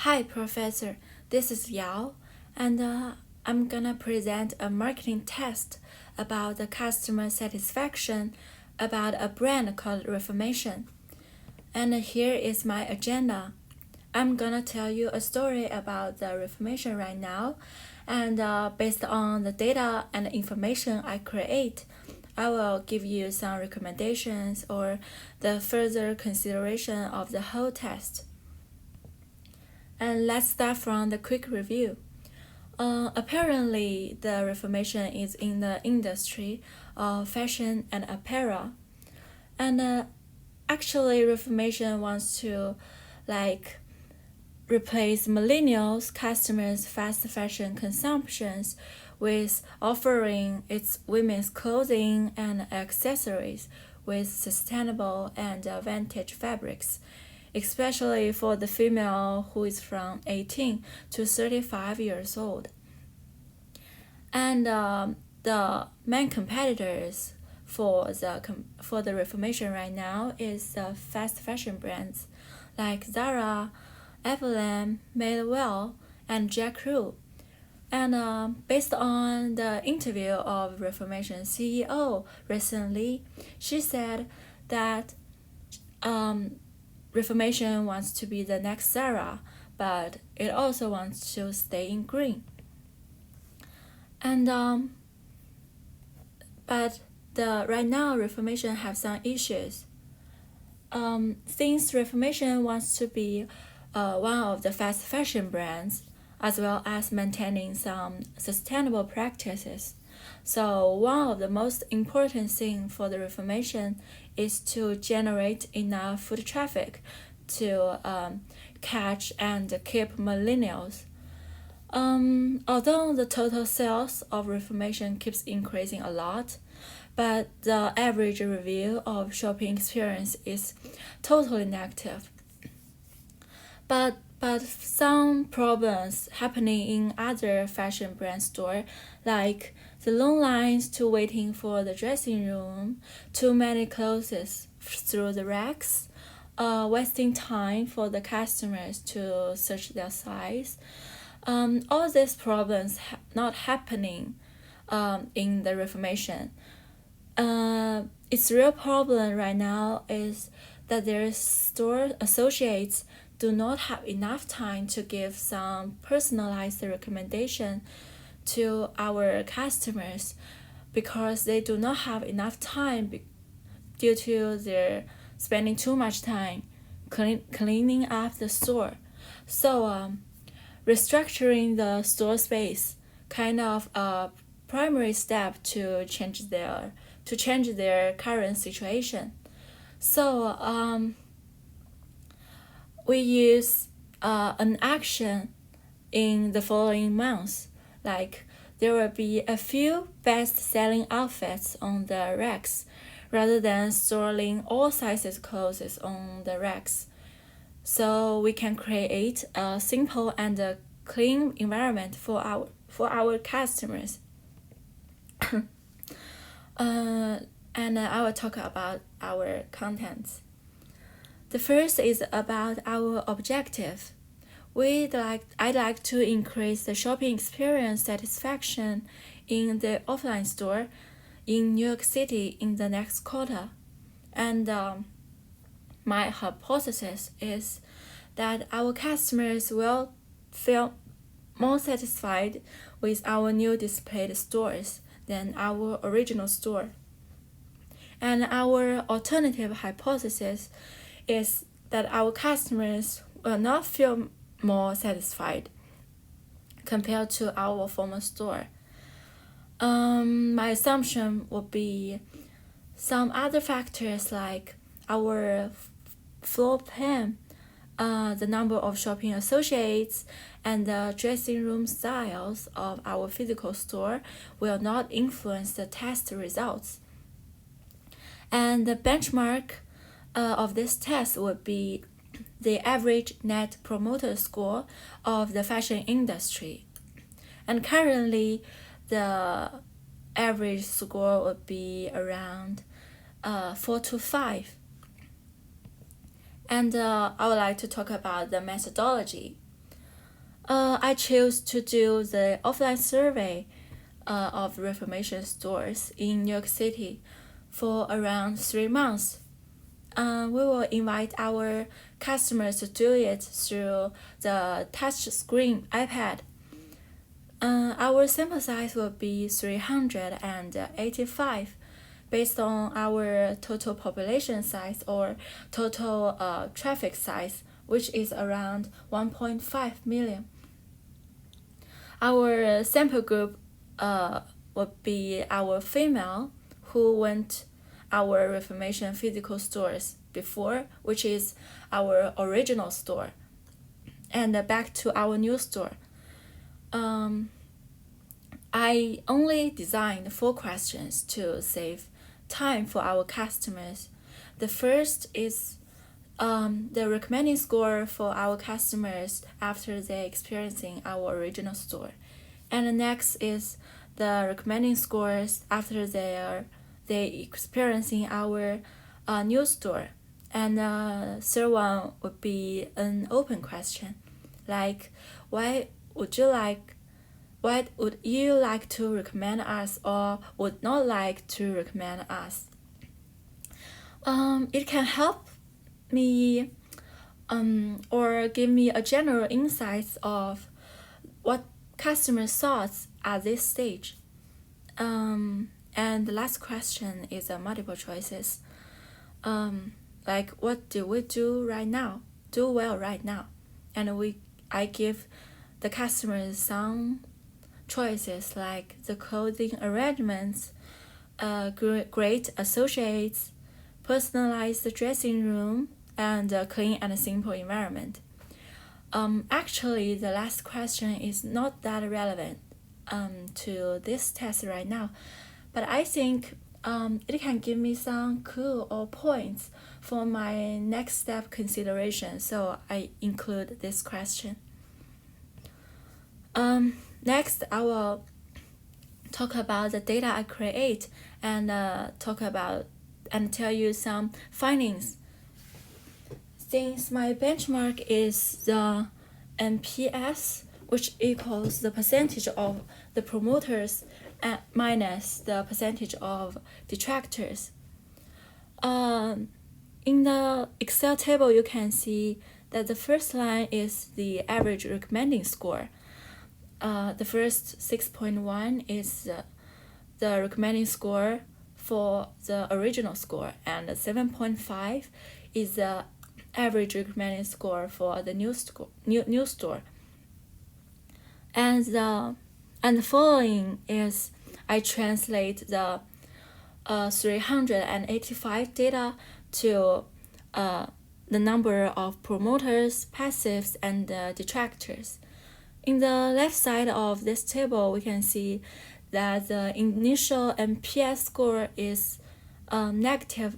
Hi, Professor. This is Yao, and I'm gonna present a marketing test about the customer satisfaction about a brand called Reformation. And here is my agenda. I'm gonna tell you a story about the Reformation right now, and based on the data and information I create, I will give you some recommendations or the further consideration of the whole test. And let's start from the quick review. Apparently, the Reformation is in the industry of fashion and apparel. And actually, Reformation wants to replace millennials customers' fast fashion consumptions with offering its women's clothing and accessories with sustainable and vintage fabrics, especially for the female who is from 18 to 35 years old. And the main competitors for the Reformation right now is the fast fashion brands like Zara, Evelyn, Madewell, and J. Crew. And based on the interview of Reformation CEO recently, she said that Reformation wants to be the next Zara, but it also wants to stay in green. And but the right now Reformation have some issues. Since Reformation wants to be one of the fast fashion brands, as well as maintaining some sustainable practices. So one of the most important things for the Reformation is to generate enough foot traffic to catch and keep millennials. Although the total sales of Reformation keeps increasing a lot, but the average review of shopping experience is totally negative. But some problems happening in other fashion brand store, like the long lines to waiting for the dressing room, too many clothes through the racks, wasting time for the customers to search their size. All these problems not happening in the Reformation. Its real problem right now is that their store associates do not have enough time to give some personalized recommendation to our customers because they do not have enough time due to their spending too much time cleaning up the store. So restructuring the store space kind of a primary step to change their current situation. So we use an action in the following months. Like there will be a few best-selling outfits on the racks rather than storing all sizes clothes on the racks. So we can create a simple and a clean environment for our customers. And I will talk about our contents. The first is about our objective. I'd like to increase the shopping experience satisfaction in the offline store in New York City in the next quarter. And my hypothesis is that our customers will feel more satisfied with our new displayed stores than our original store. And our alternative hypothesis is that our customers will not feel more satisfied compared to our former store. My assumption would be some other factors like our floor plan, the number of shopping associates, and the dressing room styles of our physical store will not influence the test results. And the benchmark of this test would be the average net promoter score of the fashion industry. And currently, the average score would be around 4 to 5. And I would like to talk about the methodology. I chose to do the offline survey of Reformation stores in New York City for around 3 months. We will invite our customers to do it through the touch screen iPad. Our sample size will be 385 based on our total population size or total traffic size, which is around 1.5 million. Our sample group would be our female who went our Reformation physical stores before, which is our original store, and back to our new store. I only designed 4 questions to save time for our customers. The first is the recommending score for our customers after they experiencing our original store, and the next is the recommending scores after they experiencing our new store, and third one would be an open question, like why would you like to recommend us or would not like to recommend us. It can help me or give me a general insights of what customers' thoughts at this stage. And the last question is multiple choices. Like what do we do well right now? And I give the customers some choices like the clothing arrangements, great associates, personalized dressing room, and a clean and simple environment. Actually, the last question is not that relevant to this test right now, but I think it can give me some clue or points for my next step consideration, so I include this question. Next, I will talk about the data I create and tell you some findings. Since my benchmark is the NPS, which equals the percentage of the promoters minus the percentage of detractors. In the Excel table, you can see that the first line is the average recommending score. The first 6.1 is the recommending score for the original store, and 7.5 is the average recommending score for the new store. And the following is I translate the 385 data to the number of promoters, passives, and detractors. In the left side of this table, we can see that the initial NPS score is negative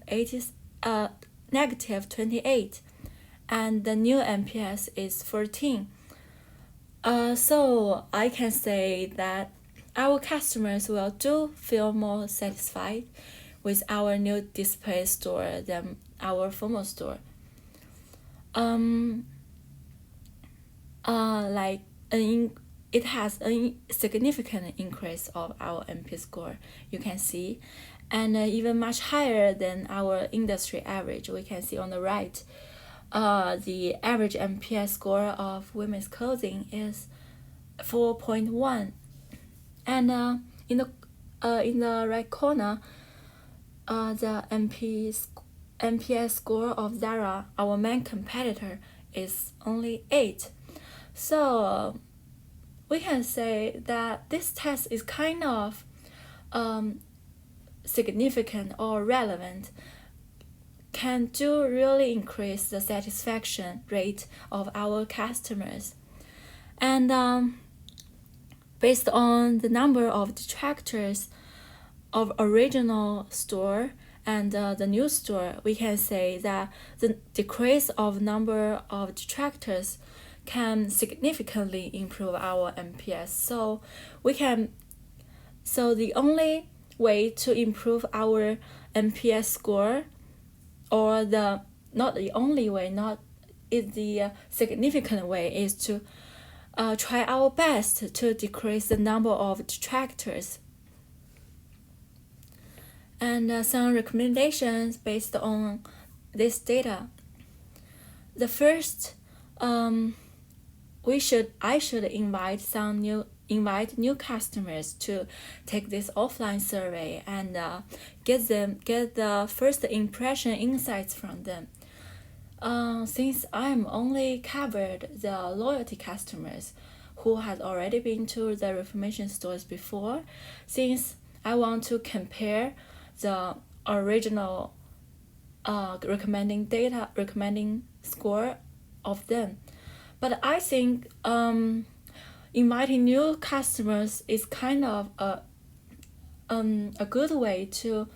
28, and the new NPS is 14. So I can say that our customers will feel more satisfied with our new display store than our former store. It has a significant increase of our NPS score, you can see, and even much higher than our industry average. We can see on the right, the average NPS score of women's clothing is 4.1, and in the right corner, the NPS score of Zara, our main competitor, is only 8. So we can say that this test is kind of significant or relevant, can really increase the satisfaction rate of our customers. And based on the number of detractors of original store and the new store, we can say that the decrease of number of detractors can significantly improve our NPS. So the only way to improve our NPS score, or the significant way, is to try our best to decrease the number of detractors. And some recommendations based on this data. The first, I should invite new customers to take this offline survey and get the first impression insights from them. Since I'm only covered the loyalty customers who had already been to the Reformation stores before, since I want to compare the original recommending score of them. But I think inviting new customers is kind of a good way to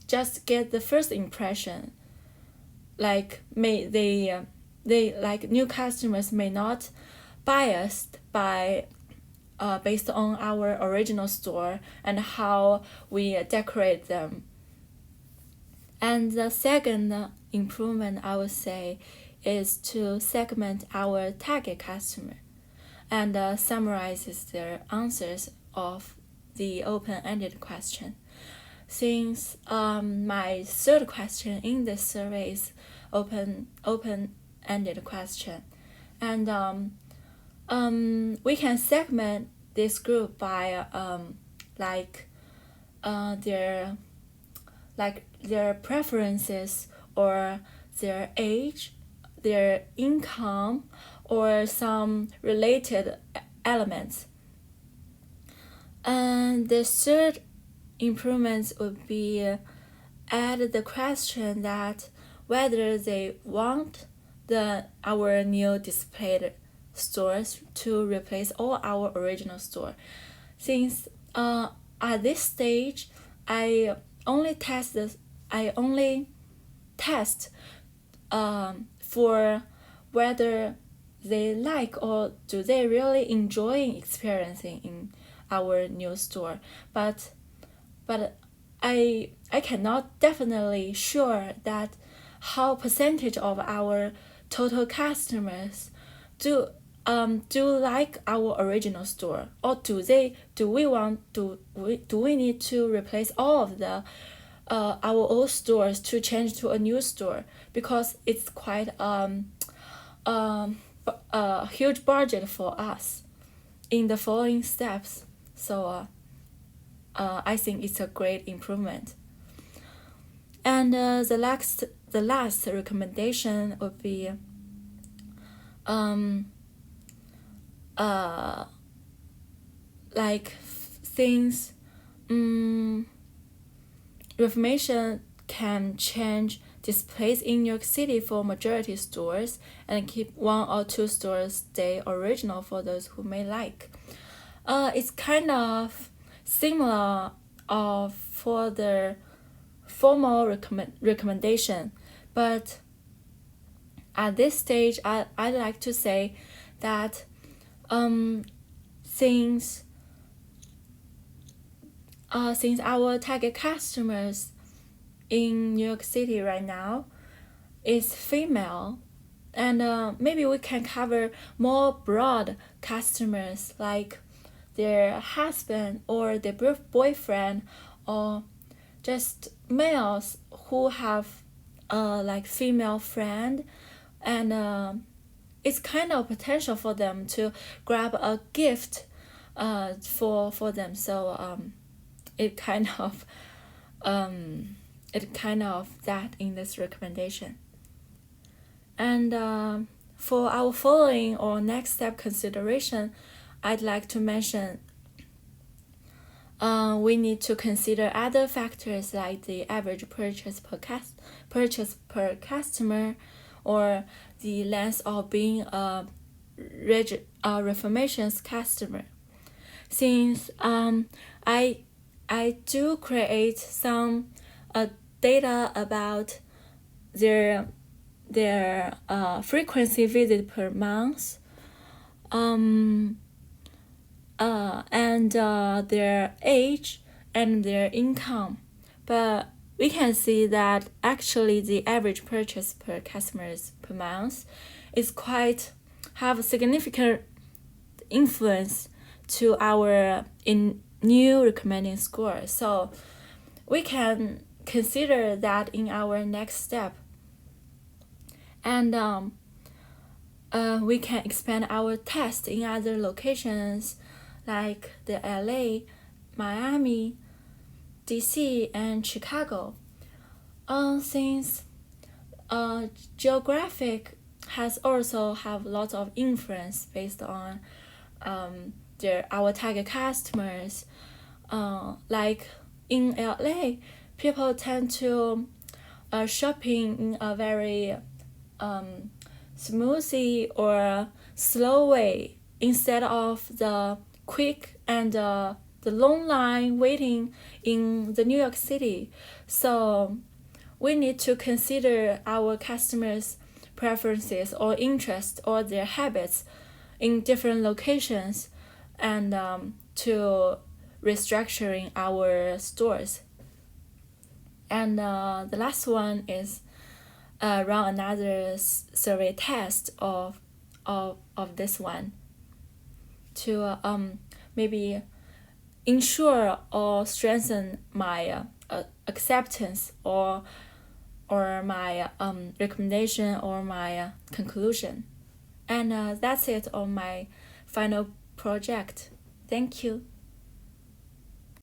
just get the first impression. Like new customers may not biased by based on our original store and how we decorate them. And the second improvement I would say is to segment our target customer and summarizes their answers of the open-ended question. Since my third question in this survey is open-ended question, and we can segment this group by their preferences or their age, their income, or some related elements. And the third improvements would be add the question that whether they want our new displayed stores to replace all our original store. Since at this stage I only test for whether they like or do they really enjoy experiencing in our new store. But I cannot definitely sure that how percentage of our total customers do like our original store, or do we need to replace all of the our old stores to change to a new store, because it's quite a huge budget for us in the following steps. So I think it's a great improvement. And the last recommendation would be things Reformation can change displays in New York City for majority stores and keep one or two stores stay original for those who may like. It's kind of similar for the formal recommendation, but at this stage I'd like to say that since our target customers in New York City right now is female, and maybe we can cover more broad customers like their husband or their boyfriend, or just males who have female friend, and it's kind of potential for them to grab a gift for them. So it kind of that in this recommendation. And for our following or next step consideration, I'd like to mention we need to consider other factors like the average purchase per customer, or the length of being a Reformation's customer. Since I do create some data about their frequency visit per month, and their age and their income, but we can see that actually the average purchase per customers per month is quite have a significant influence to our new recommending score. So we can consider that in our next step. And we can expand our test in other locations like the LA, Miami, DC, and Chicago. Since geographic has also have lots of influence based on our target customers. Like in LA, people tend to shopping in a very smoothie or slow way instead of the quick and the long line waiting in the New York City. So we need to consider our customers' preferences or interests or their habits in different locations and to restructuring our stores. And the last one is run another survey test of this one to maybe ensure or strengthen my acceptance or my recommendation or my conclusion. And that's it on my final project. Thank you.